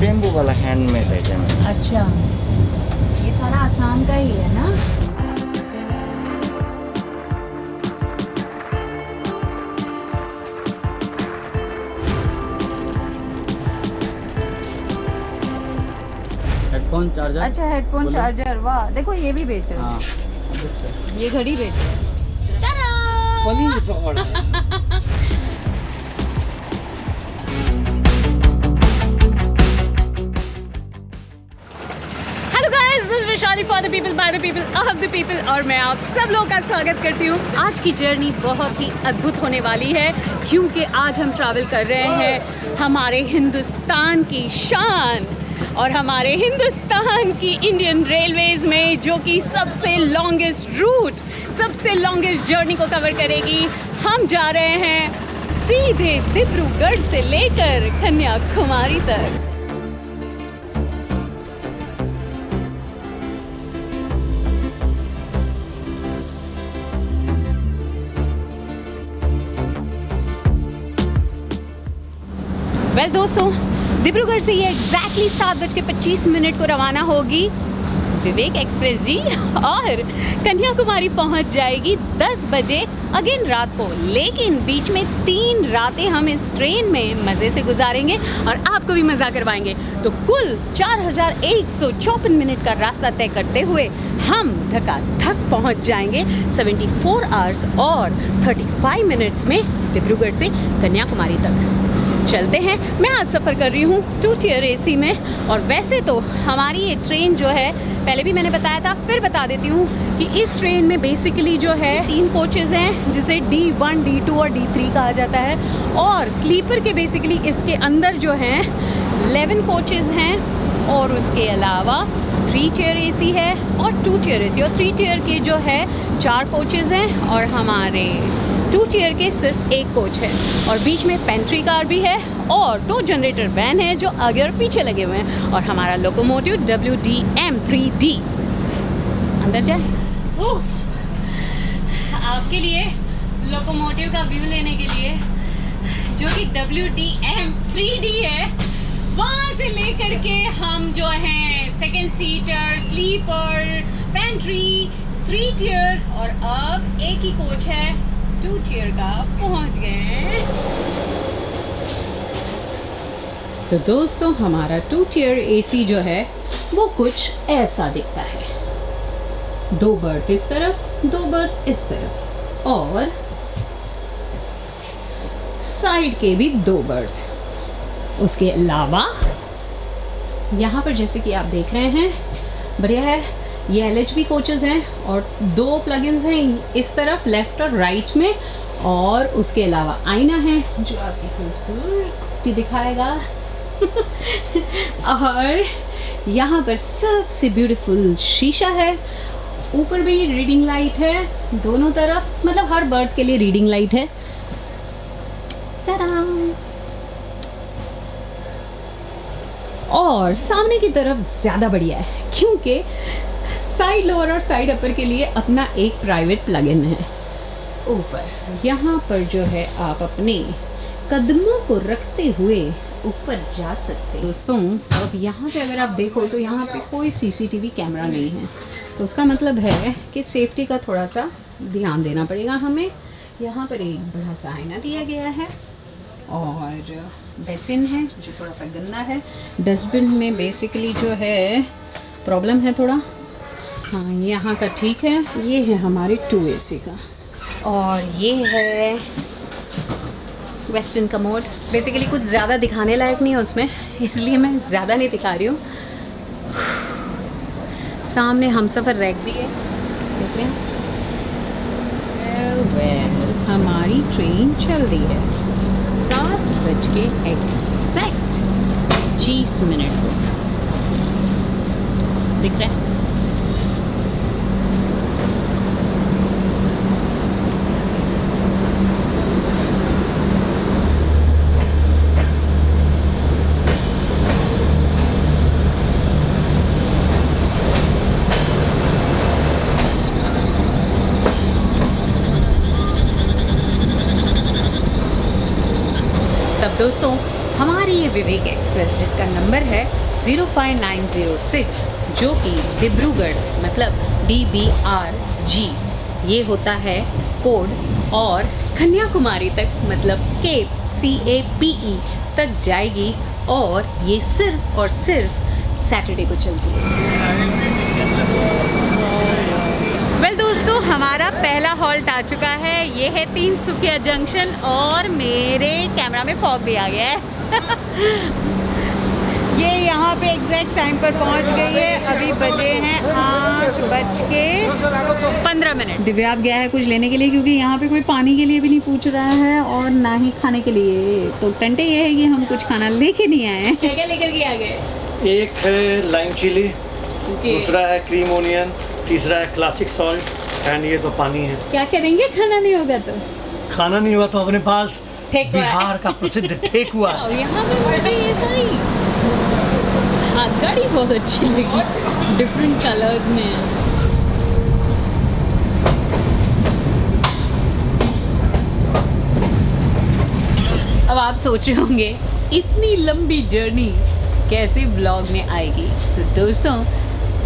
Bamboo वाला handmade है जैसे। अच्छा, ये सारा आसाम का ही है ना? Headphone charger. अच्छा, हेडफोन चार्जर, वाह। देखो ये भी बेच रहे हाँ, हैं, ये घड़ी बेच रहे हैं। Hello guys, this is Vaishali for the people by the people of the people, और मैं आप सब लोगों का स्वागत करती हूँ। आज की जर्नी बहुत ही अद्भुत होने वाली है, क्योंकि आज हम ट्रैवल कर रहे हैं हमारे हिंदुस्तान की शान और हमारे हिंदुस्तान की इंडियन रेलवेज़ में, जो कि सबसे लॉन्गेस्ट रूट, सबसे लॉन्गेस्ट जर्नी को कवर करेगी। हम जा रहे हैं सीधे डिब्रूगढ़ से लेकर कन्याकुमारी तक। वेल दोस्तों, डिब्रूगढ़ से ये एग्जैक्टली 7:25 को रवाना होगी विवेक एक्सप्रेस जी, और कन्याकुमारी पहुंच जाएगी 10 बजे अगेन रात को। लेकिन बीच में 3 रातें हम इस ट्रेन में मज़े से गुजारेंगे और आपको भी मज़ा करवाएंगे। तो कुल 4154 मिनट का रास्ता तय करते हुए हम धकाधक पहुंच जाएंगे 74 आवर्स और 35 मिनट्स में डिब्रूगढ़ से कन्याकुमारी तक। चलते हैं। मैं आज सफ़र कर रही हूँ 2 tier AC में, और वैसे तो हमारी ये ट्रेन जो है, पहले भी मैंने बताया था, फिर बता देती हूँ कि इस ट्रेन में बेसिकली जो है 3 कोचेज़ हैं, जिसे D1, D2 और D3 कहा जाता है। और स्लीपर के बेसिकली इसके अंदर जो हैं 11 कोचेज़ हैं, और उसके अलावा 3 tier AC है और 2 tier AC, और 3 tier के जो है 4 कोचेज़ हैं, और हमारे 2 tier के सिर्फ 1 कोच है। और बीच में पेंट्री कार भी है, और 2 जनरेटर वैन है जो आगे और पीछे लगे हुए हैं, और हमारा लोकोमोटिव WDM3D। अंदर जाए। आपके लिए लोकोमोटिव का व्यू लेने के लिए, जो कि WDM3D है, वहाँ से लेकर के हम जो हैं second seater, sleeper, pantry, 3 tier और अब एक ही कोच है 2 tier का पहुंच गए। तो दोस्तों, हमारा 2 tier AC जो है वो कुछ ऐसा दिखता है। 2 बर्थ इस तरफ, 2 बर्थ इस तरफ, और साइड के भी 2 बर्थ। उसके अलावा यहाँ पर जैसे कि आप देख रहे हैं, बढ़िया है, ये LHB कोचेस हैं, और 2 प्लगइन्स हैं इस तरफ लेफ़्ट और राइट में, और उसके अलावा आईना है जो आपकी खूबसूरती दिखाएगा। और यहाँ पर सबसे ब्यूटीफुल शीशा है, ऊपर भी रीडिंग लाइट है दोनों तरफ, मतलब हर बर्थ के लिए रीडिंग लाइट है। Ta-da! और सामने की तरफ ज़्यादा बढ़िया है, क्योंकि साइड लोअर और साइड अपर के लिए अपना एक प्राइवेट प्लग इन है। ऊपर यहाँ पर जो है आप अपने कदमों को रखते हुए ऊपर जा सकते हैं। दोस्तों, अब यहाँ पे अगर आप देखो तो यहाँ पे कोई CCTV कैमरा नहीं है, तो उसका मतलब है कि सेफ्टी का थोड़ा सा ध्यान देना पड़ेगा हमें। यहाँ पर एक बड़ा सा आईना दिया गया है, और बेसिन है जो थोड़ा सा गंदा है। डस्टबिन में बेसिकली जो है प्रॉब्लम है थोड़ा, हाँ यहाँ का ठीक है। ये है हमारे 2 AC का, और ये है वेस्टर्न कमोड। बेसिकली कुछ ज़्यादा दिखाने लायक नहीं है उसमें, इसलिए मैं ज़्यादा नहीं दिखा रही हूँ। सामने हमसफ़र रैक भी है, देख रहे हैं। वेल, हमारी ट्रेन चल रही है 7:20 को, दिख रहा है। दोस्तों, हमारी ये विवेक एक्सप्रेस जिसका नंबर है 05906 जो कि डिब्रूगढ़ मतलब DBRG ये होता है कोड और कन्याकुमारी तक मतलब केप CAPE तक जाएगी और ये सिर्फ और सिर्फ सैटरडे को चलती है। वेल दोस्तों, हमारा पहला हॉल्ट आ चुका है। ये है तीनसुकिया जंक्शन और मेरे कैमरा में फॉग भी आ गया है। ये यहाँ पे एग्जैक्ट टाइम पर पहुँच गई है। अभी बजे हैं 8:15। दिव्या आप गया है कुछ लेने के लिए, क्योंकि यहाँ पे कोई पानी के लिए भी नहीं पूछ रहा है और ना ही खाने के लिए। तो टंटे ये है कि हम कुछ खाना लेके नहीं आए हैं। क्या लेकर के आ गए? एक है लाइम चिली, दूसरा है क्रीम ओनियन, तीसरा है क्लासिक सॉल्ट एंड ये तो पानी है। क्या करेंगे खाना नहीं होगा तो? खाना नहीं हुआ तो अपने पास ठेकुआ है। बिहार का प्रसिद्ध ठेकुआ है। यहाँ पे मुझे ये सारी गाड़ी बहुत अच्छी लगी, डिफरेंट कलर्स में है। अब आप सोच रहे होंगे इतनी लंबी जर्नी कैसे ब्लॉग में आएगी। तो दोस्तों,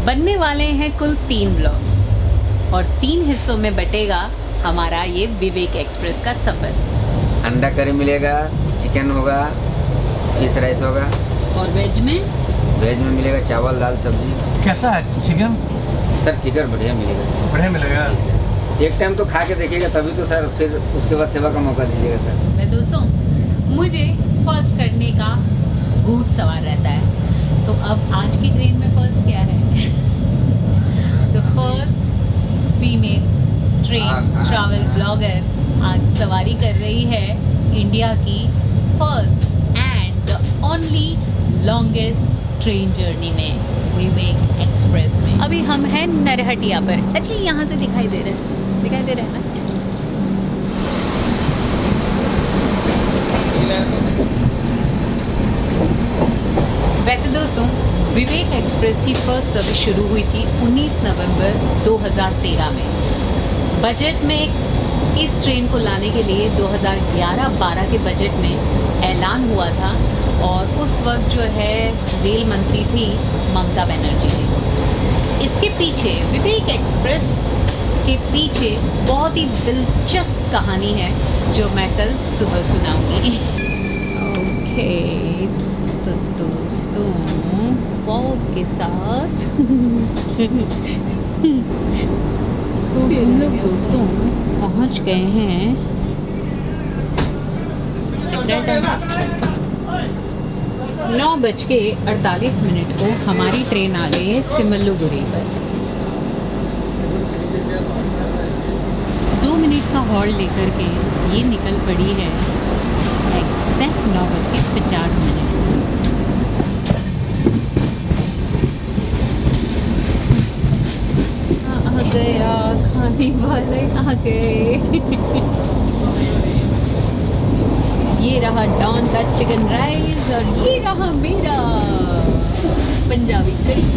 बनने वाले हैं कुल 3 ब्लॉग और 3 हिस्सों में बटेगा हमारा ये विवेक एक्सप्रेस का सफ़र। अंडा करी मिलेगा, चिकन होगा, फिश राइस होगा और वेज में मिलेगा चावल दाल सब्जी। कैसा है चिकन? सर चिकन बढ़िया मिलेगा सर। बढ़िया मिलेगा। एक टाइम तो खा के देखिएगा तभी तो सर, फिर उसके बाद सेवा का मौका दीजिएगा सर। मैं दोस्तों, मुझे फर्स्ट करने का भूत सवार रहता है। तो अब आज की ट्रेन में फर्स्ट क्या है? The first female train travel blogger आज सवारी कर रही है इंडिया की first and the only longest train journey में, विवेक एक्सप्रेस में। अभी हम हैं नरहटिया पर। अच्छा, यहाँ से दिखाई दे रहे हैं ना? वैसे दोस्तों, विवेक एक्सप्रेस की फर्स्ट सर्विस शुरू हुई थी 19 नवंबर 2013 में। बजट में इस ट्रेन को लाने के लिए 2011-12 के बजट में ऐलान हुआ था और उस वक्त जो है रेल मंत्री थी ममता बनर्जी जी। इसके पीछे, विवेक एक्सप्रेस के पीछे बहुत ही दिलचस्प कहानी है जो मैं कल सुबह सुनाऊंगी। ओके, तो दोस्तों फॉग के साथ तो हम लोग दोस्तों पहुंच गए हैं 9:48 को हमारी ट्रेन आ गई है सिमल्लुगुरी पर। 2 मिनट का हॉल्ट लेकर के ये निकल पड़ी है एग्जैक्ट 9:50। आ गया खाने वाले आ गए। ये रहा डॉन का चिकन राइस और ये रहा मेरा पंजाबी कड़ी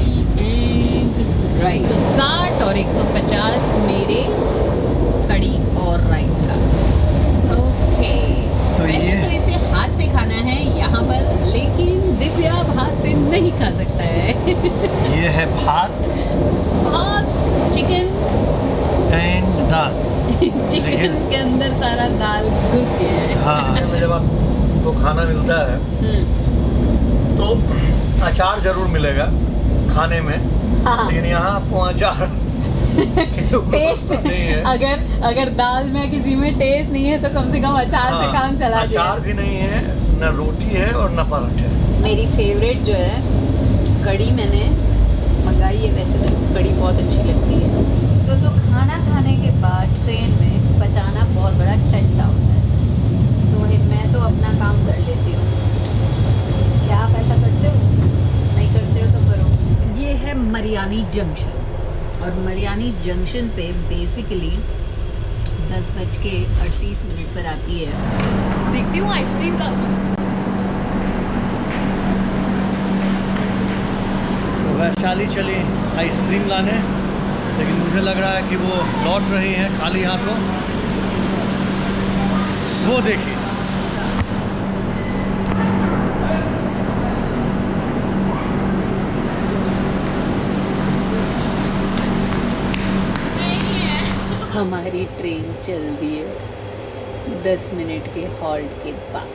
एंड राइस। तो 60 और 150 मेरे कड़ी और राइस का। ओके, तो वैसे तो इसे हाथ से खाना है यहाँ पर, लेकिन दिव्या हाथ से नहीं खा सकता है। ये है भात, चिकन एंड दाल। चिकन के अंदर सारा दाल घुस गया है। हाँ, जब आपको खाना मिलता है तो अचार जरूर मिलेगा खाने में। हाँ। लेकिन यहाँ आपको अचार टेस्ट नहीं है। अगर दाल में किसी में टेस्ट नहीं है तो कम से कम अचार से काम चला जाए। अचार भी नहीं है, न रोटी है और न पराठे। मेरी फेवरेट जो है कड़ी मैंने मंगाई है। वैसे तो कड़ी बहुत अच्छी लगती है। दोस्तों, खाना खाने के बाद ट्रेन में पचाना बहुत बड़ा टंटा होता है, तो मैं तो अपना काम कर लेती हूँ। क्या आप ऐसा करते हो? नहीं करते हो तो करो। ये है मरियानी जंक्शन और मरियानी जंक्शन पे बेसिकली 10:38 पर आती है। देखती हूँ आइसक्रीम का। वैशाली चली आइसक्रीम लाने, लेकिन मुझे लग रहा है कि वो लौट रही हैं खाली हाथों। वो देखिए, हमारी ट्रेन चल दी है 10 मिनट के हॉल्ट के बाद।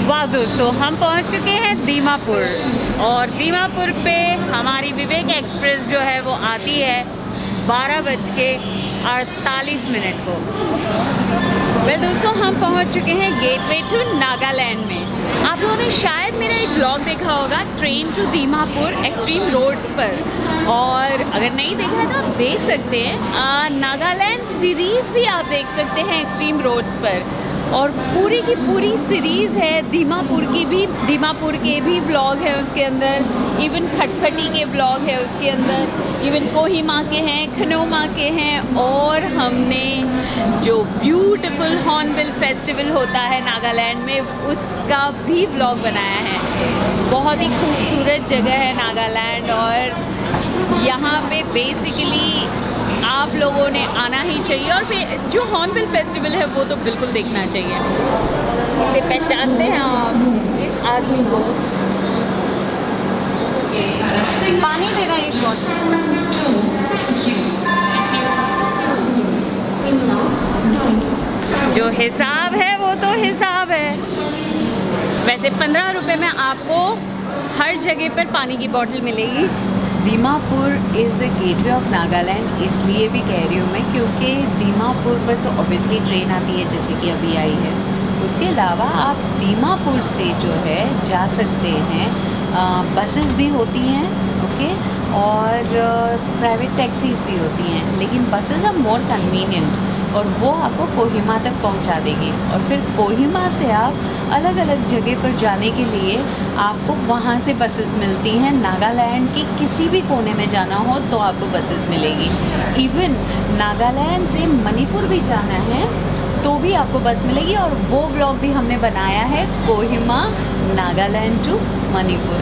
वाह दोस्तों, हम पहुंच चुके हैं दीमापुर और दीमापुर पे हमारी विवेक एक्सप्रेस जो है वो आती है 12:48 को। वेल दोस्तों, हम पहुंच चुके हैं गेटवे टू नागालैंड में। आप लोगों ने शायद मेरा एक ब्लॉग देखा होगा train to Dimapur extreme roads पर, और अगर नहीं देखा है तो आप देख सकते हैं। नागालैंड सीरीज़ भी आप देख सकते हैं एक्सट्रीम रोड्स पर, और पूरी की पूरी सीरीज़ है दीमापुर की भी। दीमापुर के भी व्लॉग है उसके अंदर, इवन खटखटी के व्लॉग है उसके अंदर, इवन कोहिमा के हैं, खनोमा के हैं, और हमने जो ब्यूटीफुल हॉर्नबिल फेस्टिवल होता है नागालैंड में उसका भी व्लॉग बनाया है। बहुत ही खूबसूरत जगह है नागालैंड, और यहाँ पे बेसिकली आप लोगों ने आना ही चाहिए, और जो हॉर्नबिल फेस्टिवल है वो तो बिल्कुल देखना चाहिए। इसे पहचानते हैं आप इस आदमी को? पानी देना एक बॉटल। जो हिसाब है वो तो हिसाब है। वैसे 15 रुपए में आपको हर जगह पर पानी की बोतल मिलेगी। Dimapur is the gateway of Nagaland इसलिए भी कह रही हूँ मैं, क्योंकि दीमापुर पर तो ऑब्वियसली ट्रेन आती है जैसे कि अभी आई है। उसके अलावा आप दीमापुर से जो है जा सकते हैं, बसेस भी होती हैं, ओके, और प्राइवेट टैक्सीज़ भी होती हैं, लेकिन बसेस आर मोर कन्वीनियंट और वो आपको कोहिमा तक पहुंचा देगी। और फिर कोहिमा से आप अलग अलग जगह पर जाने के लिए आपको वहाँ से बसेस मिलती हैं। नागालैंड के किसी भी कोने में जाना हो तो आपको बसेस मिलेगी। इवन नागालैंड से मणिपुर भी जाना है तो भी आपको बस मिलेगी, और वो व्लॉग भी हमने बनाया है कोहिमा नागालैंड टू मणिपुर।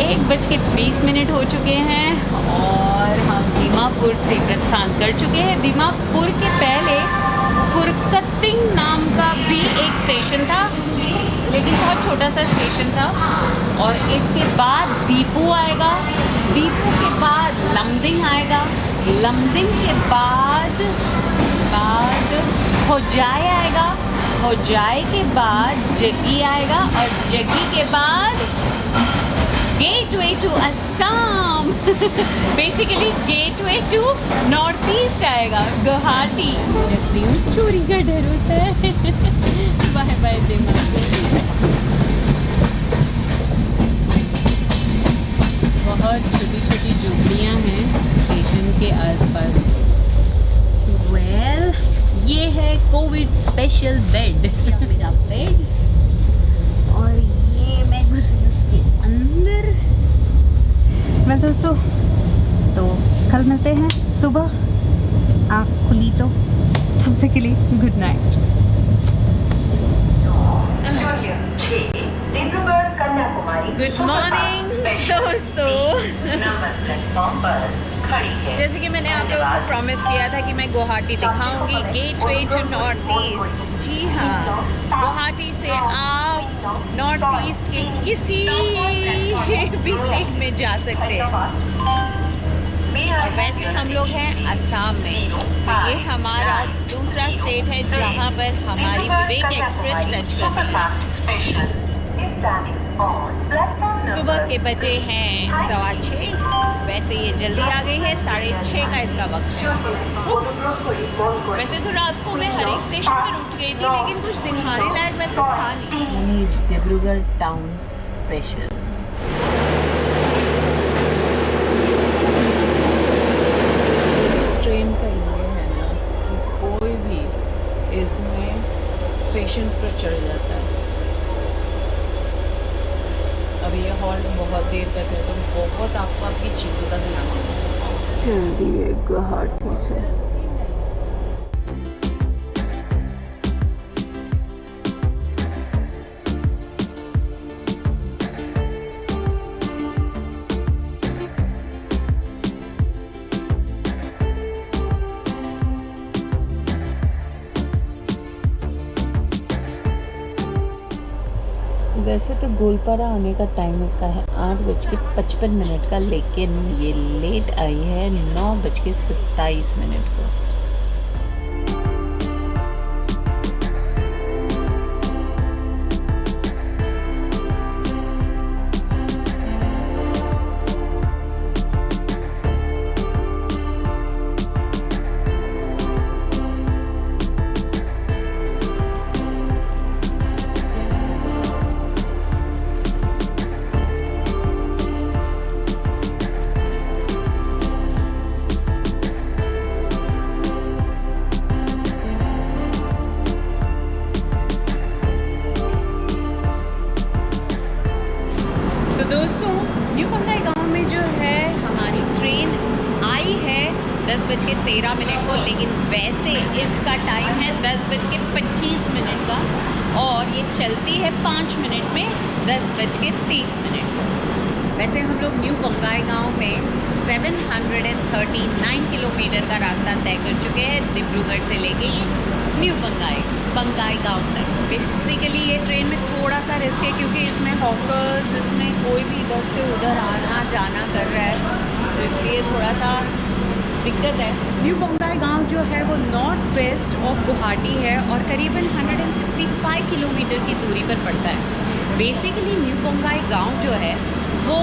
1:20 हो चुके हैं और हम दीमापुर से प्रस्थान कर चुके हैं। दीमापुर के पहले फुरकत्तिंग नाम का भी एक स्टेशन था, लेकिन बहुत छोटा सा स्टेशन था, और इसके बाद दीपू आएगा, दीपू के बाद लमदिंग आएगा, लमदिंग के बाद होजाई आएगा, होजाई के बाद जगी आएगा, और जगी के बाद gateway to Assam basically gateway to north east आएगा, गुवाहाटी। चोरी का डर होता है। Bye bye Dimapur. बहुत छोटी छोटी झोपड़ियाँ हैं स्टेशन के आसपास। वेल, ये है कोविड स्पेशल बेड। मेरा बेड, और ये मैं उसके अंदर। वेल दोस्तों, तो कल मिलते हैं सुबह, आँख खुली तो। तब तक के लिए गुड नाइट। गुड मॉर्निंग दोस्तों। जैसे कि मैंने आप लोगों को प्रॉमिस किया था कि मैं गुवाहाटी दिखाऊंगी, गेटवे टू नॉर्थ ईस्ट। जी हाँ, गुवाहाटी से आप नॉर्थ ईस्ट के किसी भी स्टेट में जा सकते हैं। और वैसे हम लोग हैं असम में, ये हमारा दूसरा स्टेट है जहाँ पर हमारी विवेक एक्सप्रेस टच करती है। सुबह के बजे हैं 6:15। वैसे ये जल्दी आ गई है, 6:30 का इसका वक्त है। वैसे तो रात को मैं हर एक स्टेशन पर रुक गई थी, लेकिन कुछ दिखाने लायक वैसे था नहीं। Dibrugarh town special. ट्रेन का ये है ना कि कोई भी इसमें स्टेशन पर चढ़ जाता है। अब ये हॉल्ट बहुत देर तक है, तो बहुत आपको आपकी चीज़ों का ध्यान देना है। जल्दी है गुवाहाटी से। वैसे तो गोलपारा आने का टाइम इसका है 8:55 का, लेकिन ये लेट आई है 9:27 को। दोस्तों, न्यू बंगाई गांव में जो है हमारी ट्रेन आई है 10:13 को, लेकिन वैसे इसका टाइम है 10:25 का और ये चलती है 5 मिनट में 10:30 को। वैसे हम लोग न्यू बंगाई गांव में 739 किलोमीटर का रास्ता तय कर चुके हैं, डिब्रूगढ़ से लेके न्यू बंगाई गांव तक। बेसिकली ये ट्रेन में थोड़ा सा रिस्क है क्योंकि इसमें हॉकर्स, इसमें कोई भी इधर से उधर आना जाना कर रहा है, तो इसलिए थोड़ा सा दिक्कत है। न्यू बंगाई गांव जो है वो नॉर्थ वेस्ट ऑफ गुवाहाटी है और करीबन 165 किलोमीटर की दूरी पर पड़ता है। बेसिकली न्यू बंगाई गांव जो है वो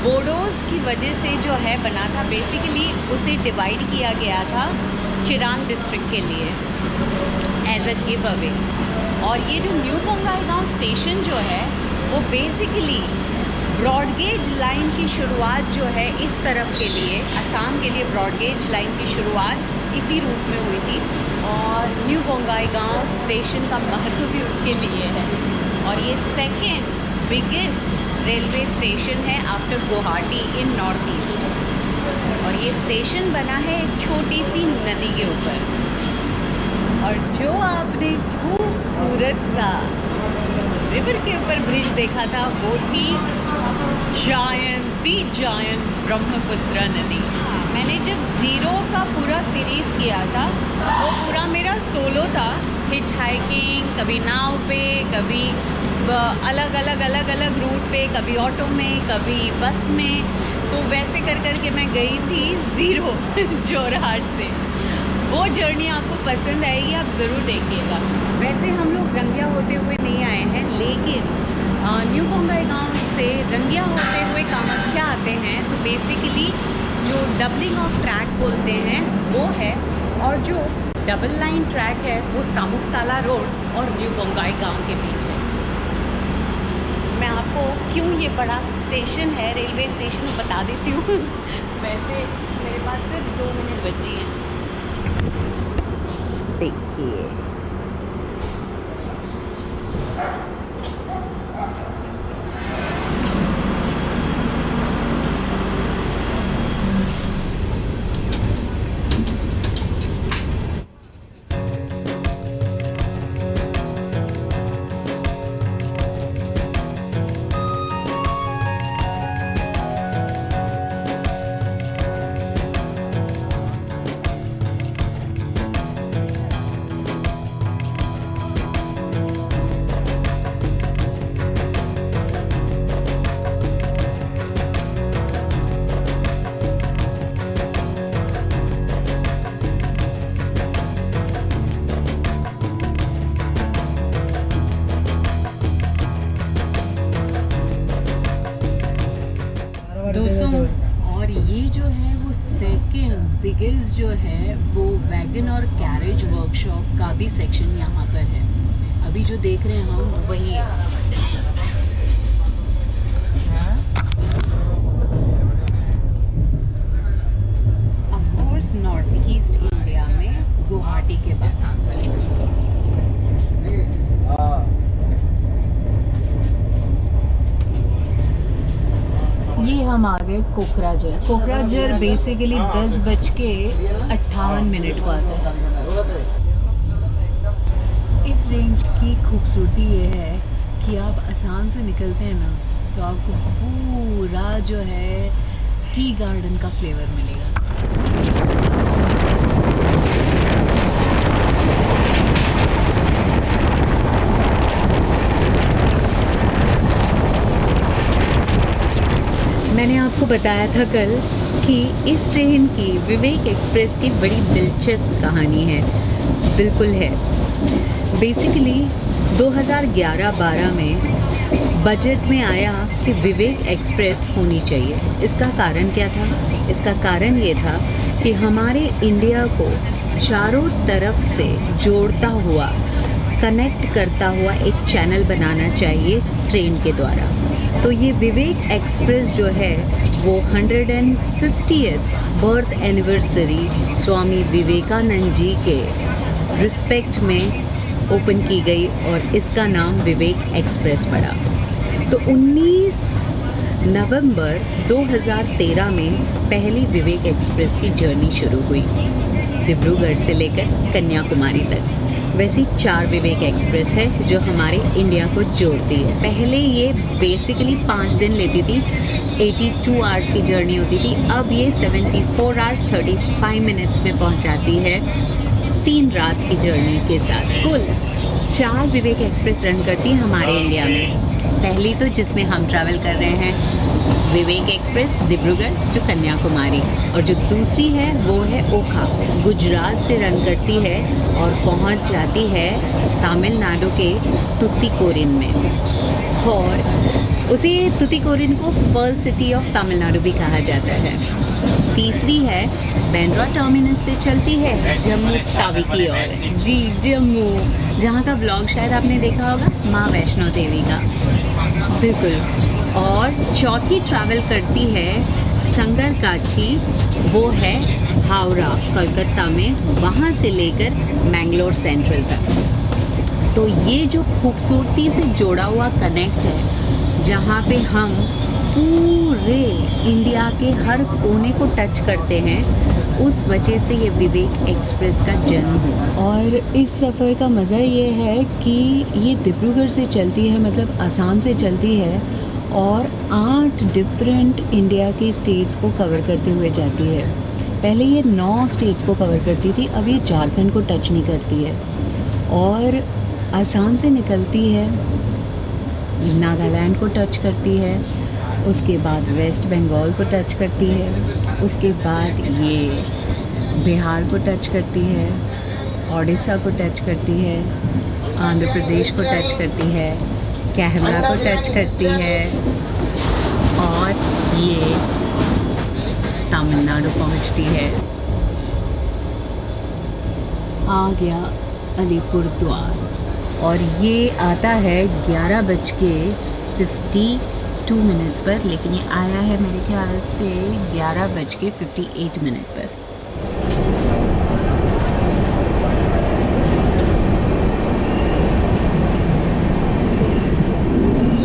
बोडोज़ की वजह से जो है बना था। बेसिकली उसे डिवाइड किया गया था चिरांग डिस्ट्रिक्ट के लिए एज अ गिव अवे। और ये जो न्यू बंगाई गांव स्टेशन जो है वो बेसिकली ब्रॉडगेज लाइन की शुरुआत जो है इस तरफ के लिए, असम के लिए ब्रॉडगेज लाइन की शुरुआत इसी रूट में हुई थी और न्यू बंगाई गांव स्टेशन का महत्व भी उसके लिए है। और ये सेकेंड बिगेस्ट रेलवे स्टेशन है आफ्टर गुवाहाटी इन नॉर्थ ईस्ट। और ये स्टेशन बना है एक छोटी सी नदी के ऊपर। और जो आपने खूबसूरत सा रिवर के ऊपर ब्रिज देखा था वो थी जायंत ब्रह्मपुत्र नदी। मैंने जब ज़ीरो का पूरा सीरीज़ किया था वो पूरा मेरा सोलो था, हिच हाइकिंग, कभी नाव पे, कभी अलग अलग रूट पे, कभी ऑटो में, कभी बस में। तो वैसे कर के मैं गई थी ज़ीरो जोरहाट से। वो जर्नी आपको पसंद आएगी, आप ज़रूर देखिएगा। वैसे हम लोग रंगिया होते हुए नहीं आए हैं, लेकिन न्यू बंगाई गांव से रंगिया होते हुए कामाख्या आते हैं। तो बेसिकली जो डबलिंग ऑफ ट्रैक बोलते हैं वो है, और जो डबल लाइन ट्रैक है वो सामुकताला रोड और न्यू बंगाई गांव के बीच है। मैं आपको क्यों ये बड़ा स्टेशन है, रेलवे स्टेशन, बता देती हूँ। वैसे मेरे पास सिर्फ 2 मिनट बची हैं। देखिए दोस्तों, और ये जो है वो सेकेंड बिगेस्ट जो है वो वैगन और कैरेज वर्कशॉप का भी सेक्शन यहाँ पर है। अभी जो देख रहे हैं हम वही of course north east India में गुवाहाटी के पास। ये हम आ गए कोकराझर। कोकराझर बेसिकली 10:58 को आता है। इस रेंज की खूबसूरती ये है कि आप आसाम से निकलते हैं ना तो आपको पूरा जो है टी गार्डन का फ्लेवर मिलेगा। मैंने आपको बताया था कल कि इस ट्रेन की, विवेक एक्सप्रेस की बड़ी दिलचस्प कहानी है। बिल्कुल है। बेसिकली 2011-12 में बजट में आया कि विवेक एक्सप्रेस होनी चाहिए। इसका कारण क्या था? इसका कारण ये था कि हमारे इंडिया को चारों तरफ से जोड़ता हुआ, कनेक्ट करता हुआ एक चैनल बनाना चाहिए ट्रेन के द्वारा। तो ये विवेक एक्सप्रेस जो है वो 150th birth anniversary Swami Vivekananda ji के रिस्पेक्ट में ओपन की गई और इसका नाम विवेक एक्सप्रेस पड़ा। तो 19 नवंबर 2013 में पहली विवेक एक्सप्रेस की जर्नी शुरू हुई, डिब्रूगढ़ से लेकर कन्याकुमारी तक। वैसी 4 विवेक एक्सप्रेस है जो हमारे इंडिया को जोड़ती है। पहले ये बेसिकली 5 दिन लेती थी, 82 आवर्स की जर्नी होती थी। अब ये 74 आवर्स 35 मिनट्स में पहुंचाती है 3 रात की जर्नी के साथ। कुल 4 विवेक एक्सप्रेस रन करती है हमारे इंडिया में। पहली तो जिसमें हम ट्रैवल कर रहे हैं, विवेक एक्सप्रेस डिब्रूगढ़ टू कन्याकुमारी, और जो दूसरी है वो है ओखा, गुजरात से रन करती है और पहुंच जाती है तमिलनाडु के तुतीकोरिन में। और उसी तुतीकोरिन को पर्ल सिटी ऑफ तमिलनाडु भी कहा जाता है। तीसरी है बैंड्रा टर्मिनस से चलती है जम्मू तावी की ओर। जी, जम्मू, जहाँ का ब्लॉग शायद आपने देखा होगा, माँ वैष्णो देवी का। बिल्कुल। और चौथी ट्रैवल करती है संगरकाची, वो है हावड़ा कलकत्ता में, वहाँ से लेकर मैंगलोर सेंट्रल तक। तो ये जो खूबसूरती से जोड़ा हुआ कनेक्ट है, जहाँ पे हम पूरे इंडिया के हर कोने को टच करते हैं, उस वजह से ये विवेक एक्सप्रेस का जन्म हुआ। और इस सफ़र का मज़ा ये है कि ये डिब्रूगढ़ से चलती है, मतलब असम से चलती है, और 8 डिफरेंट इंडिया के स्टेट्स को कवर करते हुए जाती है। पहले ये 9 स्टेट्स को कवर करती थी, अब ये झारखंड को टच नहीं करती है। और असम से निकलती है, नागालैंड को टच करती है, उसके बाद वेस्ट बंगाल को टच करती है, उसके बाद ये बिहार को टच करती है, उड़ीसा को टच करती है, आंध्र प्रदेश को टच करती है, केरला को टच करती है, और ये तमिलनाडु पहुंचती है। आ गया अलीपुर द्वार, और ये आता है 11:52 पर, लेकिन ये आया है मेरे ख्याल से 11:58 पर।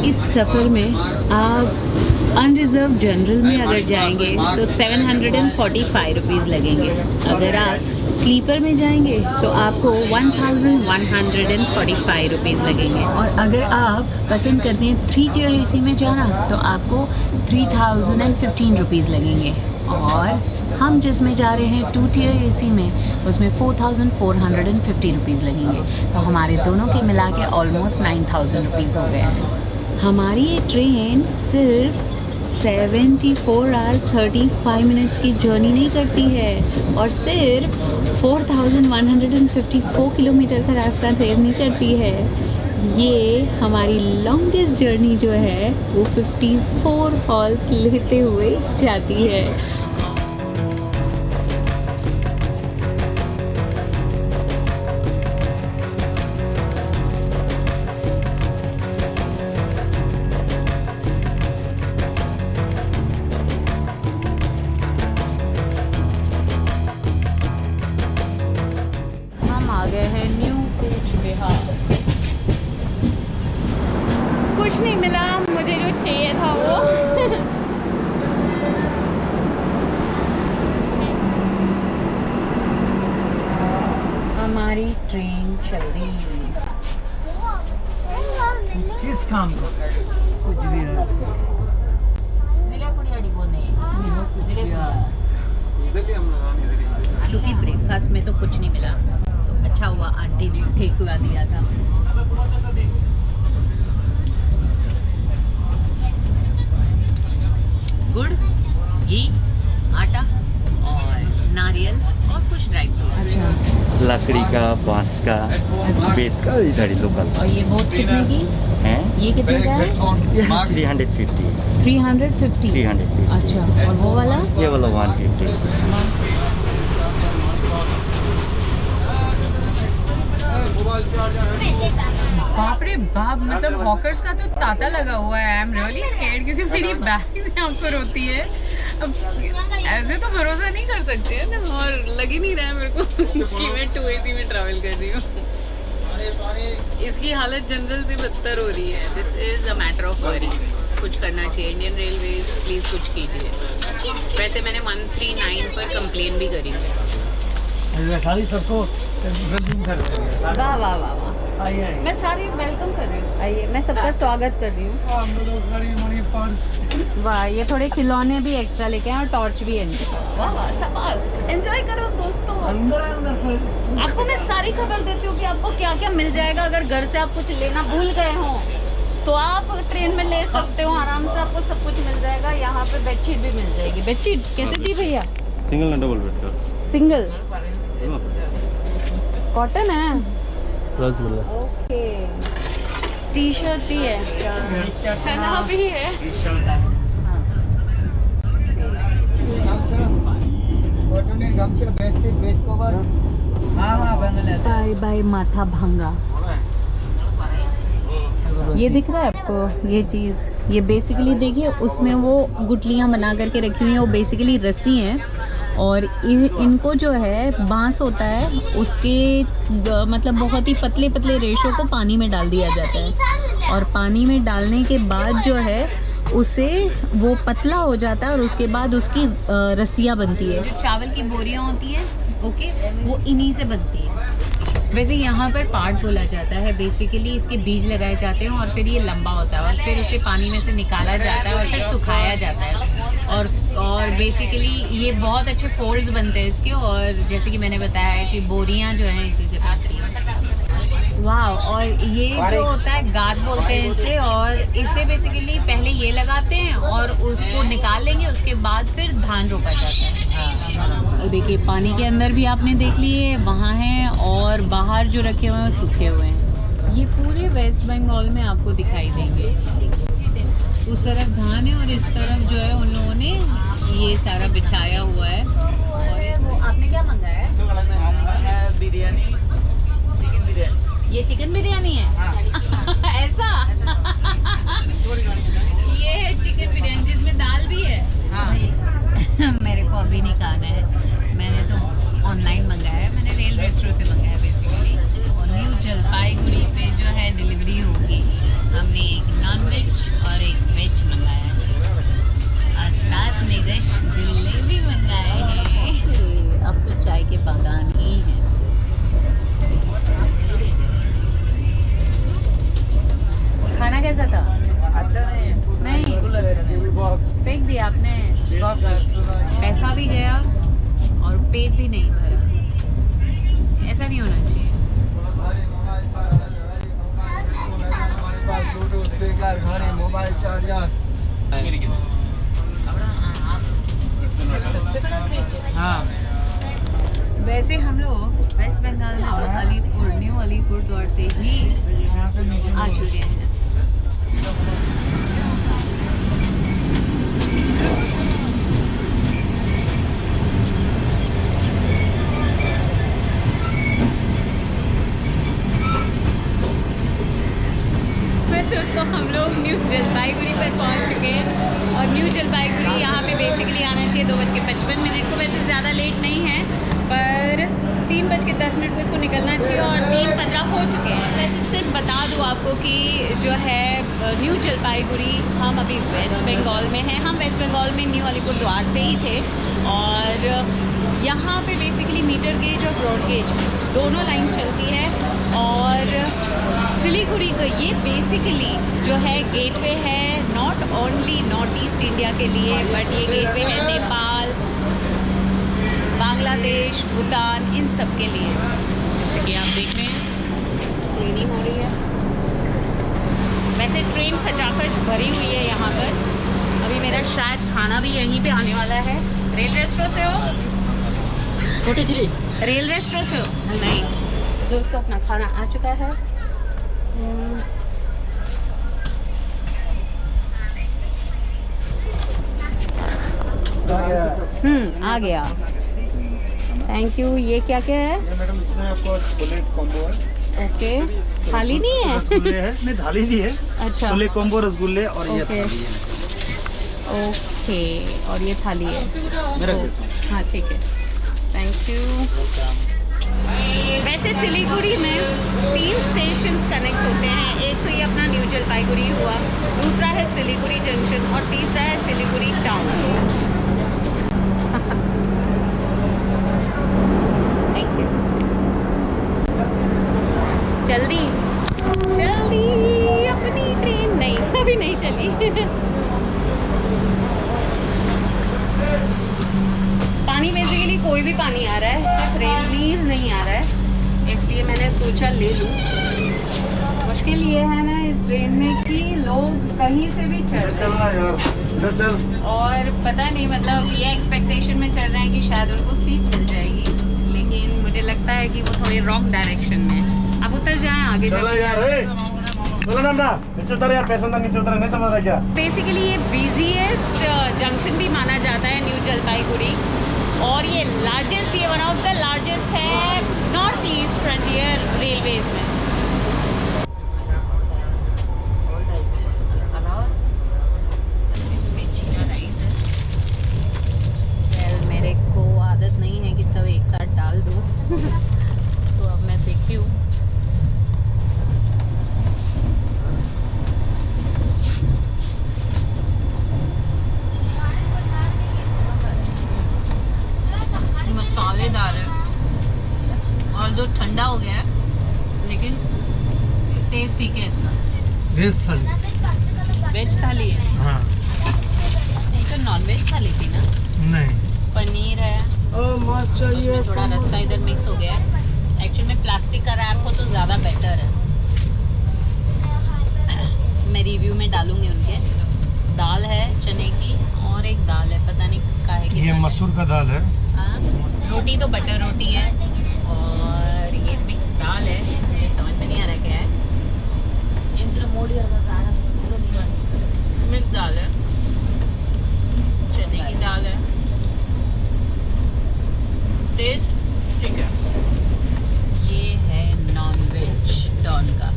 इस सफ़र में आप अनरिजर्व जनरल में अगर जाएंगे तो 745 रुपीज़ लगेंगे। अगर आप स्लीपर में जाएंगे तो आपको 1145 रुपीज़ लगेंगे। और अगर आप पसंद करते हैं 3 टियर AC में जाना तो आपको 3015 रुपीज़ लगेंगे। और हम जिसमें जा रहे हैं 2 टियर AC में, उसमें 4450 रुपीज़ लगेंगे। तो हमारे दोनों के मिला के ऑलमोस्ट 9000 रुपीज़ हो गए हैं। हमारी ये ट्रेन सिर्फ 74 आवर्स 35 मिनट्स की जर्नी नहीं करती है, और सिर्फ 4154 किलोमीटर का रास्ता तय नहीं करती है। ये हमारी लॉन्गेस्ट जर्नी जो है वो 54 हॉल्स लेते हुए जाती है। कुछ नहीं मिला मुझे जो चाहिए था वो। हमारी ट्रेन चल रही है। किस काम को? कुछ भी है। चूँकि ब्रेकफास्ट में तो कुछ नहीं मिला, तो अच्छा हुआ आंटी ने ठेकुआ दिया था। गुड। का, बांस का, बेत का, इधर ही लोकल और ये बोट कितने की? है। ये कितने का है? ये 350 350। 350। अच्छा, और वो वाला? ये वाला 150। बाप रे बाप, मतलब हॉकर्स का तो तांता लगा हुआ है। आई एम रियली स्कैर्ड क्योंकि मेरी बैग यहाँ पर होती है। अब ऐसे तो भरोसा नहीं कर सकते हैं ना, और लग ही नहीं रहा है मेरे को कि मैं 2AC में ट्रैवल कर रही हूँ। इसकी हालत जनरल से बदतर हो रही है। This is a matter of worry. कुछ करना चाहिए, इंडियन रेलवेज प्लीज़ कुछ कीजिए। वैसे मैंने 139 पर कंप्लेन भी करी है। वैशाली सबको वेलकम कर रहे हैं। वाह वाह वाह वाह, आइए आइए। मैं सारी वेलकम कर रही हूँ। आइए, मैं सबका स्वागत कर रही हूँ। हम लोग हमारी पर्स। वाह, ये थोड़े खिलौने भी एक्स्ट्रा लेके आए और टॉर्च भी है इनके पास। वाह वाह, शाबाश, एंजॉय करो दोस्तों। अंदर से आपको मैं सारी खबर देती हूँ कि आपको क्या क्या मिल जाएगा। अगर घर से आप कुछ लेना भूल गए हो तो आप ट्रेन में ले सकते हो आराम से, आपको सब कुछ मिल जाएगा। यहाँ पे बेडशीट भी मिल जाएगी। बेडशीट कैसे थी भैया? सिंगल ना डबल बेड का? सिंगल। कॉटन है? रसगुल्ला। ओके। टी शर्ट भी है, चना भी है। बाय बाय माथा भंगा। ये दिख रहा है आपको ये चीज़? ये बेसिकली देखिए, उसमें वो गुटलियाँ बना करके रखी हुई हैं। वो बेसिकली रस्सी हैं और इनको जो है बांस होता है उसके मतलब बहुत ही पतले पतले रेशों को पानी में डाल दिया जाता है और पानी में डालने के बाद जो है उसे वो पतला हो जाता है और उसके बाद उसकी रस्सियाँ बनती है। जो चावल की बोरियाँ होती हैं, ओके, वो इन्हीं से बनती है। वैसे यहाँ पर पाट बोला जाता है। बेसिकली इसके बीज लगाए जाते हैं और फिर ये लंबा होता है और फिर उसे पानी में से निकाला जाता है और फिर सुखाया जाता है और बेसिकली ये बहुत अच्छे फोल्ड्स बनते हैं इसके। और जैसे कि मैंने बताया है कि बोरियाँ जो हैं इसी से बनती हैं। वाह, और ये जो होता है गाद बोलते हैं इसे, और इसे बेसिकली पहले ये लगाते हैं और उसको निकाल लेंगे, उसके बाद फिर धान रोपा जाता है। तो देखिए, पानी के अंदर भी आपने देख लिए वहाँ हैं और बाहर जो रखे हुए हैं वो सूखे हुए हैं। ये पूरे वेस्ट बंगाल में आपको दिखाई देंगे। उस तरफ धान है और इस तरफ जो है उन लोगों ने ये सारा बिछाया हुआ है। और वो आपने क्या मंगाया है? बिरयानी, चिकन बिरयानी। ये चिकन बिरयानी है? ऐसा? ये है चिकन बिरयानी जिसमें दाल भी है। मेरे को अभी नहीं खाना है, मैंने तो ऑनलाइन मंगाया है। मैंने रेल रेस्टोरेंट से मंगाया है बेसिकली। और न्यू जलपाईगुड़ी पे जो है डिलीवरी होगी। हमने एक नॉन वेज और एक वेज मंगाया है और साथ में रसगुल्ले भी मंगाए हैं। अब तो चाय के बागान ही हैं। खाना कैसा था? अच्छा नहीं, फेंक दिया आपने। पैसा भी गया और पेट भी नहीं भरा। ऐसा नहीं होना चाहिए। मोबाइल चार्जर सबसे बड़ा फ्रिज है। हाँ, वैसे हम लोग वेस्ट बंगाल में तो अलीपुर, न्यू अलीपुर द्वार से ही आ चुके हैं। दोस्तों, हम लोग न्यू जलपाईगुड़ी पर पहुंच चुके हैं और न्यू जलपाईगुड़ी यहाँ पे बेसिकली आना चाहिए 2:55 को। वैसे ज़्यादा लेट नहीं है पर 3:10 को इसको निकलना चाहिए और 3:15 हो चुके हैं। वैसे सिर्फ बता दूँ आपको कि जो है न्यू जलपाईगुड़ी, हम अभी वेस्ट बंगाल में हैं। हम वेस्ट बंगाल में न्यू अलीपुर द्वार से ही थे और यहाँ पे बेसिकली मीटर गेज और ब्रॉड गेज दोनों लाइन चलती है। और सिलीगुड़ी का ये बेसिकली जो है गेटवे है not only north east India के लिए, बट ये गेटवे है नेपाल, बांग्लादेश, भूटान, इन सब के लिए। जैसे कि आप देख रहे हैं क्लीनिंग हो रही है। वैसे ट्रेन खचाखच भरी हुई है यहाँ पर। अभी मेरा शायद खाना भी यहीं पे आने वाला है। रेल रेस्टोरेंट से हो? रेल रेस्टोरेंट से हो? नहीं, दोस्तों अपना खाना आ चुका है। आ गया। Thank you. ये क्या क्या है? ये मैडम इसमें आपको छोले कॉम्बो है। ओके, थाली नहीं है? रसगुल्ले है, नहीं थाली नहीं है। अच्छा, छोले कॉम्बो रसगुल्ले और ये ओके। थाली है। ओके, और ये थाली है। मैं रख देता हूँ। हाँ ठीक है, थैंक यू। वैसे सिलीगुड़ी में 3 स्टेशंस कनेक्ट होते हैं। एक तो ये अपना न्यू जलपाईगुड़ी हुआ, दूसरा है सिलीगुड़ी जंक्शन और तीसरा है सिलीगुड़ी टाउन। Thank you. जल्दी जल्दी, अपनी ट्रेन नहीं, अभी नहीं चली। पानी बेसिकली कोई भी पानी आ रहा है, सिर्फ रेलनीर नहीं आ रहा है, इसलिए मैंने सोचा ले लूँ। मुश्किल ये है ना इस ट्रेन में कि लोग कहीं से भी चढ़ते हैं और पता नहीं, मतलब ये एक्सपेक्टेशन में चल रहे हैं कि शायद उनको सीट मिल जाएगी, लेकिन मुझे लगता है कि वो थोड़ी रॉन्ग डायरेक्शन में। अब उतर जाएं, आगे बेसिकली ये बिजीएस्ट जंक्शन भी माना जाता है न्यू जलपाईगुड़ी, और ये लार्जेस्ट, ये वन ऑफ द लार्जेस्ट है नॉर्थ ईस्ट फ्रंटियर रेलवेज में। इसमें जीरा राइस है। वेल, मेरे को आदत नहीं है कि सब एक साथ डाल दूँ तो अब मैं देखती हूँ। मसालेदार है और जो ठंडा हो गया है, लेकिन टेस्ट ठीक है इसका। वेज थाली, वेज थाली है। हाँ। तो नॉन वेज थाली थी ना? नहीं, पनीर है, उसमें थोड़ा रस्सा इधर मिक्स हो गया है। एक्चुअली में प्लास्टिक का रैप हो तो ज़्यादा बेटर है। मैं रिव्यू में डालूंगी उनके। दाल है चने की और एक दाल है, पता नहीं काहे की। ये मसूर का दाल है। हाँ, रोटी तो बटर रोटी है और ये मिक्स दाल है, मुझे समझ में नहीं आ रहा क्या है। मोड़ी और मिक्स दाल है, चने की दाल है। टेस्ट ठीक है। ये है नॉन वेज डॉन का।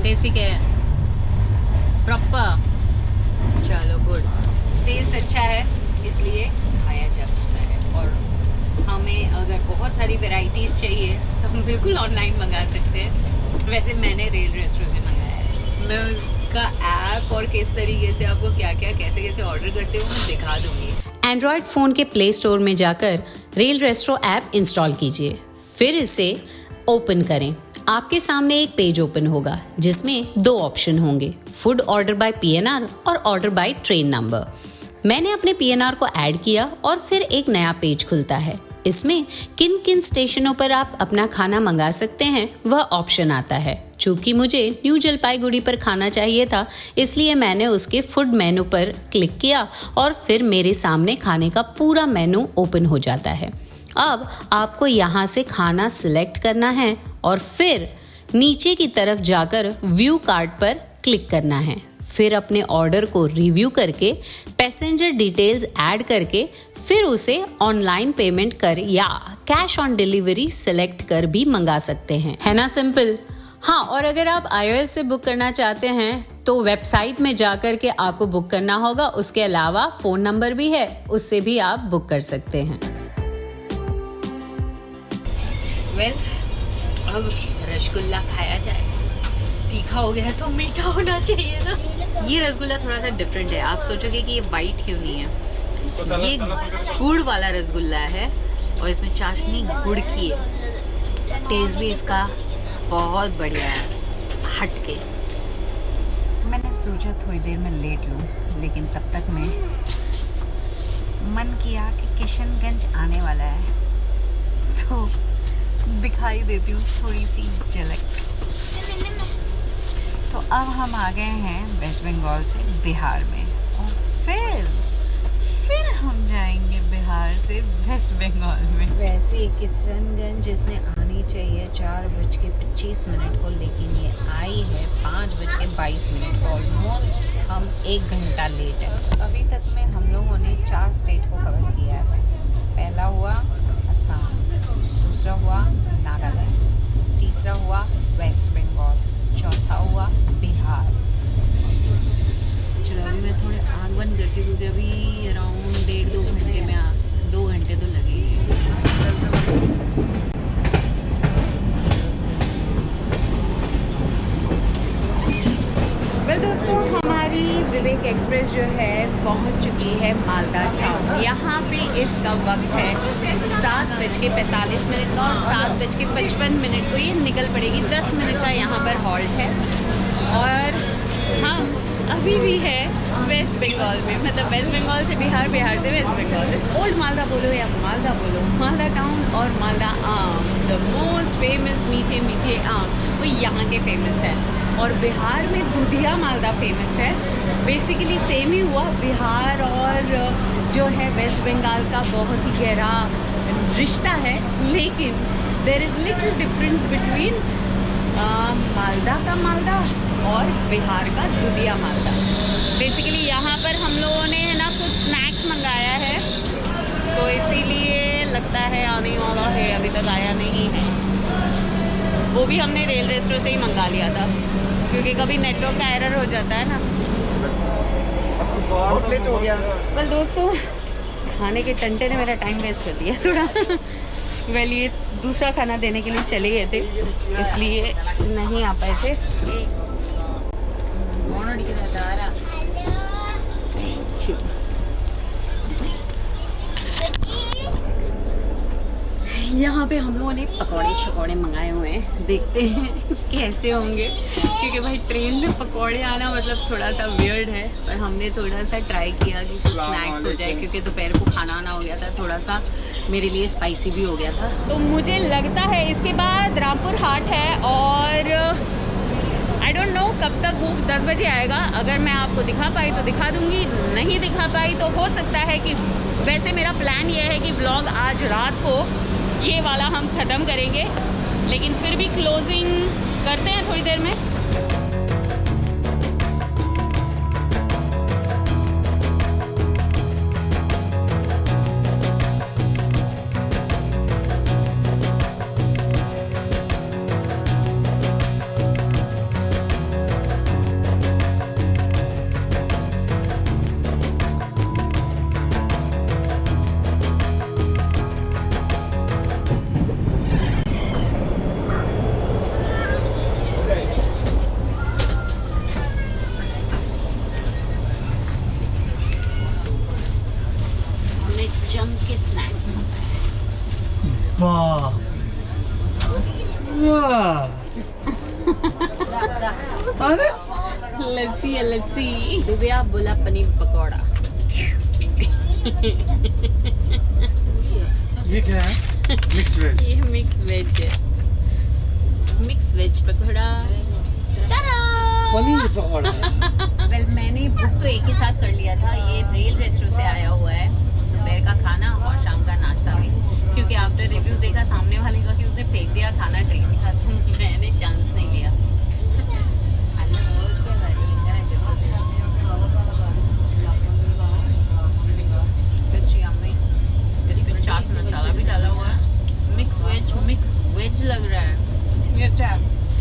टेस्ट ठीक है, प्रॉपर। चलो गुड, टेस्ट अच्छा है इसलिए खाया जा सकता है। और हमें अगर बहुत सारी वैरायटीज़ चाहिए तो हम बिल्कुल ऑनलाइन मंगा सकते हैं। वैसे मैंने रेल रेस्टोरेंट से मंगाया है। मैं उसका ऐप और किस तरीके से आपको क्या क्या कैसे कैसे ऑर्डर करते हो मैं दिखा दूँगी। एंड्रॉयड फ़ोन के प्ले स्टोर में जाकर रेल रेस्ट्रो ऐप इंस्टॉल कीजिए, फिर इसे ओपन करें। आपके सामने एक पेज ओपन होगा जिसमें 2 ऑप्शन होंगे, फूड ऑर्डर बाय पीएनआर और ऑर्डर बाय ट्रेन नंबर। मैंने अपने पीएनआर को ऐड किया और फिर एक नया पेज खुलता है। इसमें किन किन स्टेशनों पर आप अपना खाना मंगा सकते हैं वह ऑप्शन आता है। चूँकि मुझे न्यू जलपाईगुड़ी पर खाना चाहिए था, इसलिए मैंने उसके फूड मेनू पर क्लिक किया और फिर मेरे सामने खाने का पूरा मेनू ओपन हो जाता है। अब आपको यहाँ से खाना सिलेक्ट करना है और फिर नीचे की तरफ जाकर व्यू कार्ट पर क्लिक करना है। फिर अपने ऑर्डर को रिव्यू करके पैसेंजर डिटेल्स ऐड करके फिर उसे ऑनलाइन पेमेंट कर या कैश ऑन डिलीवरी सेलेक्ट कर भी मंगा सकते हैं। है ना सिंपल? हाँ, और अगर आप iOS से बुक करना चाहते हैं तो वेबसाइट में जाकर के आपको बुक करना होगा। उसके अलावा फ़ोन नंबर भी है, उससे भी आप बुक कर सकते हैं। वेल, अब रसगुल्ला खाया जाए। तीखा हो गया है तो मीठा होना चाहिए ना। ये रसगुल्ला थोड़ा सा डिफरेंट है। आप सोचोगे कि ये वाइट क्यों नहीं है, ये गुड़ वाला रसगुल्ला है और इसमें चाशनी गुड़ की है। टेस्ट भी इसका बहुत बढ़िया है, हटके। मैंने सोचा थोड़ी देर में लेट लूँ, लेकिन तब तक में मन किया कि किशनगंज आने वाला है तो दिखाई देती हूँ थोड़ी सी झलक। तो अब हम आ गए हैं वेस्ट बंगाल से बिहार में और फिर हम जाएंगे बिहार से वेस्ट बंगाल में। वैसे किशनगंज जिसने आनी चाहिए 4:25 को, लेकिन ये आई है 5:22 को। ऑलमोस्ट हम 1 घंटा लेट है। अभी तक में हम लोगों ने 4 स्टेट को कवर किया है। पहला हुआ असम, दूसरा हुआ नागालैंड, तीसरा हुआ वेस्ट बंगाल, चौथा हुआ बिहार। चलो अभी मैं थोड़े आग बंद करती हूँ क्योंकि अभी अराउंड 1.5-2 घंटे में 2 घंटे तो लगेंगे। वेल दोस्तों, हमारी विवेक एक्सप्रेस जो है पहुंच चुकी है मालदा टाउन। यहाँ पे इसका वक्त है 7:45 का और 7:55 को ये निकल पड़ेगी। 10 मिनट का यहाँ पर हॉल्ट है और हम अभी भी है वेस्ट बंगाल में, मतलब वेस्ट बंगाल से बिहार, बिहार से वेस्ट बंगाल। ओल्ड मालदा बोलो या मालदा बोलो, मालदा टाउन और मालदा आम, द मोस्ट फेमस मीठे मीठे आम वो यहाँ के फेमस है। और बिहार में दूधिया मालदा फेमस है। बेसिकली सेम ही हुआ, बिहार और जो है वेस्ट बंगाल का बहुत ही गहरा रिश्ता है, लेकिन there is little difference between Malda का मालदा और बिहार का दूधिया मालदा। बेसिकली यहाँ पर हम लोगों ने है ना कुछ स्नैक्स मंगाया है, तो इसीलिए लगता है आने वाला है, अभी तक आया नहीं है। वो भी हमने रेल रेस्टोरेंट से ही मंगा लिया था क्योंकि कभी नेटवर्क का एरर हो जाता है ना। वेल दोस्तों, खाने के टंटे ने मेरा टाइम वेस्ट कर दिया थोड़ा। वेल ये दूसरा खाना देने के लिए चले गए थे, इसलिए नहीं आ पाए थे। यहाँ पे हम लोगों ने पकौड़े शकौड़े मंगाए हुए हैं, देखते हैं कैसे होंगे, क्योंकि भाई ट्रेन में पकौड़े आना मतलब थोड़ा सा वियर्ड है। पर हमने थोड़ा सा ट्राई किया कि कुछ स्नैक्स हो जाए, क्योंकि दोपहर को खाना आना हो गया था, थोड़ा सा मेरे लिए स्पाइसी भी हो गया था। तो मुझे लगता है इसके बाद रामपुर हाट है और आई डोंट नो कब तक वो 10 बजे आएगा। अगर मैं आपको दिखा पाई तो दिखा दूँगी, नहीं दिखा पाई तो हो सकता है कि, वैसे मेरा प्लान ये है कि व्लॉग आज रात को ये वाला हम ख़त्म करेंगे, लेकिन फिर भी क्लोजिंग करते हैं थोड़ी देर में। वाह वाह, अरे लस्सी है लस्सी। दिव्या बोला पनीर पकौड़ा। ये क्या है? Mix veg. ये मिक्स वेज है, mix veg pakora. Paneer pakora. Well मैंने बुक तो एक ही साथ कर लिया था। ये रेल रेस्टोरेंट से आया हुआ है, दोपहर का खाना और शाम का नाश्ता भी, क्योंकि आफ्टर रिव्यू देखा सामने वाले का कि उसने फेंक दिया खाना ट्रेन का, तो मैंने चांस नहीं लिया। चाट मसाला भी डाला हुआ है, मिक्स वेज लग रहा है। ये अच्छा है,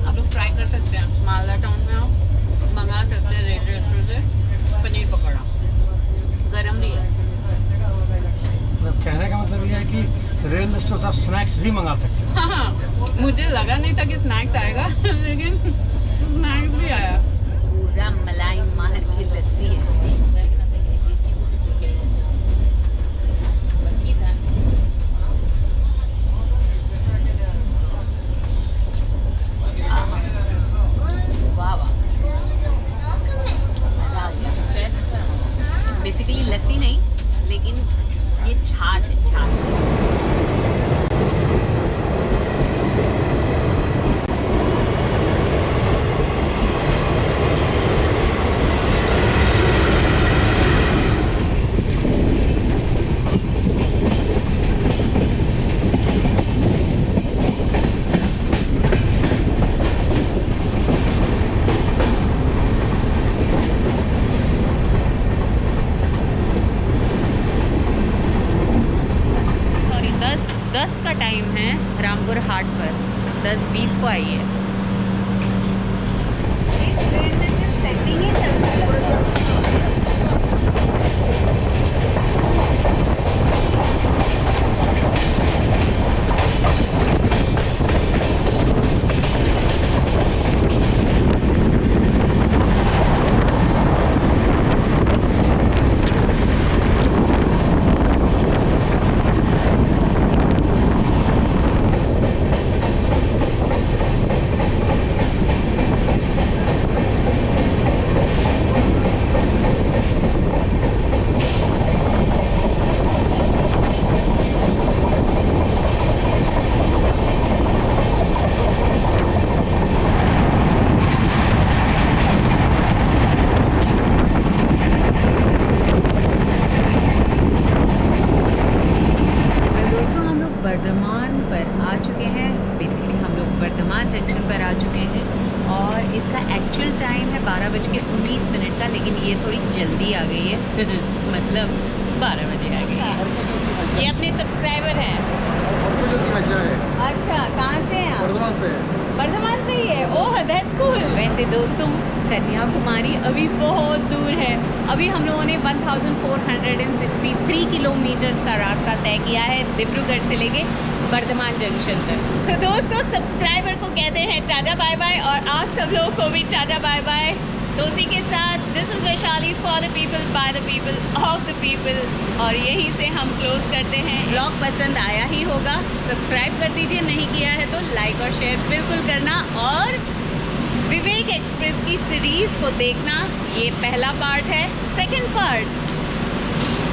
आप लोग ट्राई कर सकते हैं। मालदा टाउन में आओ, मंगा सकते हैं रेल रेस्टोरेंट से पनीर पकौड़ा, गरम भी है। मतलब कहने का मतलब ये है कि रेल रेस्टोरेंट से आप स्नैक्स भी मंगा सकते हैं। हाँ, मुझे लगा नहीं था कि स्नैक्स आएगा, लेकिन स्नैक्स भी आया। पूरा मलाई मार की लस्सी है। बेसिकली लस्सी नहीं, लेकिन ये छाछ है, छाछ। इसका एक्चुअल टाइम है 12:19 का, लेकिन ये थोड़ी जल्दी आ गई है मतलब 12 बजे आ गई है। ये अपने सब्सक्राइबर हैं। अच्छा, कहाँ से हैं आप? बर्धमान से ही है। Oh that's cool. वैसे दोस्तों कन्याकुमारी अभी बहुत दूर है। अभी हम लोगों ने 1463 किलोमीटर्स का रास्ता तय किया है डिब्रूगढ़ से लेके बर्धमान जंक्शन तक। तो दोस्तों सब्सक्राइबर को कहते हैं टाटा बाय बाय, और आप सब लोगों को भी टाटा बाय बाय। तो उसी के साथ this is Vaishali, for the people, by the people, of the people, और यहीं से हम क्लोज करते हैं। ब्लॉग पसंद आया ही होगा, सब्सक्राइब कर दीजिए, नहीं किया है तो लाइक और शेयर बिल्कुल करना, और विवेक एक्सप्रेस की सीरीज़ को देखना। ये पहला पार्ट है, सेकंड पार्ट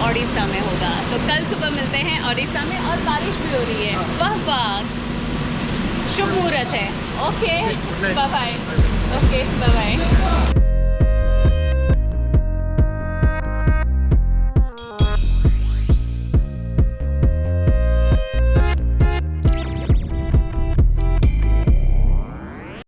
ओडिशा में होगा। तो कल सुबह मिलते हैं ओडिशा में, और बारिश भी हो रही है। वाह वाह, शुभ मुहूर्त है। Okay bye bye. Okay bye bye.